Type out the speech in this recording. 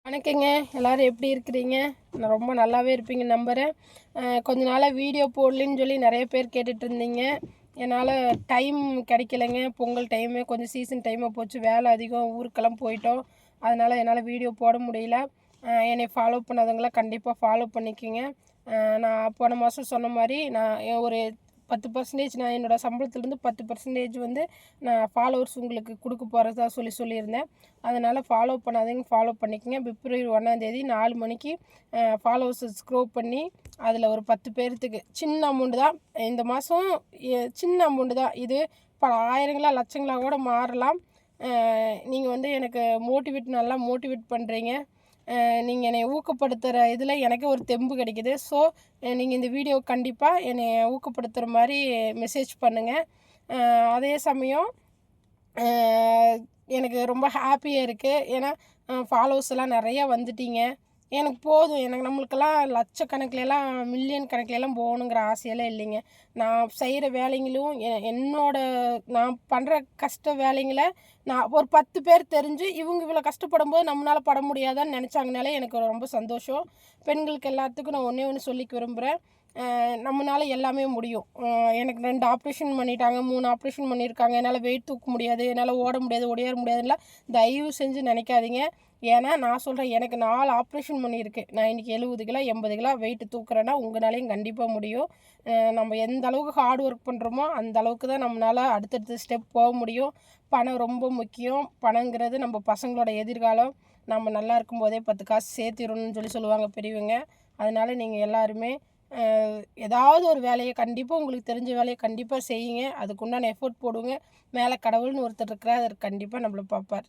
வணக்கங்க. எல்லோரும் எப்படி இருக்கிறீங்க? நான் ரொம்ப நல்லாவே இருப்பீங்கன்னு நம்புகிறேன். கொஞ்ச நாளாக வீடியோ போடலன்னு சொல்லி நிறைய பேர் கேட்டுட்ருந்தீங்க. என்னால் டைம் கிடைக்கலைங்க. பொங்கல் டைமு கொஞ்சம் சீசன் டைமாக போச்சு. வேலை அதிகம், ஊருக்கெல்லாம் போயிட்டோம். அதனால் என்னால் வீடியோ போட முடியல. என்னை ஃபாலோ பண்ணாதவங்களாம் கண்டிப்பாக ஃபாலோ பண்ணிக்கோங்க. நான் போன மாதம் சொன்ன மாதிரி நான் ஒரு 10% நான் என்னோடய சம்பளத்துலேருந்து 10% வந்து நான் ஃபாலோவர்ஸ் உங்களுக்கு கொடுக்க போகிறதா சொல்லியிருந்தேன். அதனால் ஃபாலோ பண்ணாதீங்க, ஃபாலோ பண்ணிக்கங்க. பிப்ரவரி 1ஆந்தேதி 4 மணிக்கு ஃபாலோவர்ஸை ஸ்க்ரோல் பண்ணி அதில் ஒரு 10 பேர்த்துக்கு சின்ன அமௌண்ட்டு தான். இந்த மாதம் சின்ன அமௌண்ட்டு தான். இது பல ஆயிரங்களா லட்சங்களாக கூட மாறலாம். நீங்கள் வந்து எனக்கு நல்லா மோட்டிவேட் பண்ணுறீங்க. நீங்கள் என்னை ஊக்கப்படுத்துகிற இதில் எனக்கே ஒரு தெம்பு கிடைக்கிது. ஸோ நீங்கள் இந்த வீடியோ கண்டிப்பாக என்னை ஊக்கப்படுத்துகிற மாதிரி மெசேஜ் பண்ணுங்கள். அதே சமயம் எனக்கு ரொம்ப ஹாப்பியாக இருக்குது. ஏன்னா ஃபாலோவர்ஸ் எல்லாம் நிறையா வந்துட்டீங்க. எனக்கு போதும். நம்மளுக்கெல்லாம் லட்சக்கணக்கிலலாம் மில்லியன் கணக்கிலலாம் போகணுங்கிற ஆசையெல்லாம் இல்லைங்க. நான் செய்கிற வேலைங்களும் நான் பண்ணுற கஷ்ட வேலைங்களை நான் ஒரு 10 பேர் தெரிஞ்சு இவங்க இவ்வளோ கஷ்டப்படும்போது நம்மளால் பட முடியாதான்னு நினச்சாங்கனாலே எனக்கு ரொம்ப சந்தோஷம். பெண்களுக்கு எல்லாத்துக்கும் நான் ஒன்றே ஒன்று சொல்லிக்க விரும்புகிறேன். நம்மளால எல்லாமே முடியும். எனக்கு 2 ஆப்ரேஷன் பண்ணிட்டாங்க, 3 ஆப்ரேஷன் பண்ணியிருக்காங்க. என்னால் வெயிட் தூக்க முடியாது, என்னால் ஓட முடியாது, ஒடியார முடியாதுலாம் தயவு செஞ்சு நினைக்காதீங்க. ஏன்னா நான் சொல்கிறேன், எனக்கு 4 ஆப்ரேஷன் பண்ணியிருக்கு. நான் இன்றைக்கி 70 கிலோ 80 கிலோ வெயிட்டு தூக்குறேன்னா உங்களாலையும் கண்டிப்பாக முடியும். நம்ம எந்த அளவுக்கு ஹார்ட் ஒர்க் பண்ணுறோமோ அந்த அளவுக்கு தான் நம்மளால் அடுத்தடுத்த ஸ்டெப் போக முடியும். பணம் ரொம்ப முக்கியம். பணங்கிறது நம்ம பசங்களோட எதிர்காலம். நம்ம நல்லா இருக்கும்போதே 10 காசு சேர்த்திடணும்னு சொல்லுவாங்க பெரியவங்க. அதனால் நீங்கள் எல்லாருமே ஏதாவது ஒரு வேலையை கண்டிப்பாக உங்களுக்கு தெரிஞ்ச வேலையை கண்டிப்பாக செய்யுங்க. அதுக்குண்டான எஃபோர்ட் போடுங்க. மேலே கடவுள்னு ஒருத்தர் இருக்கிறார். அவர் கண்டிப்பாக நம்மளை பார்ப்பார்.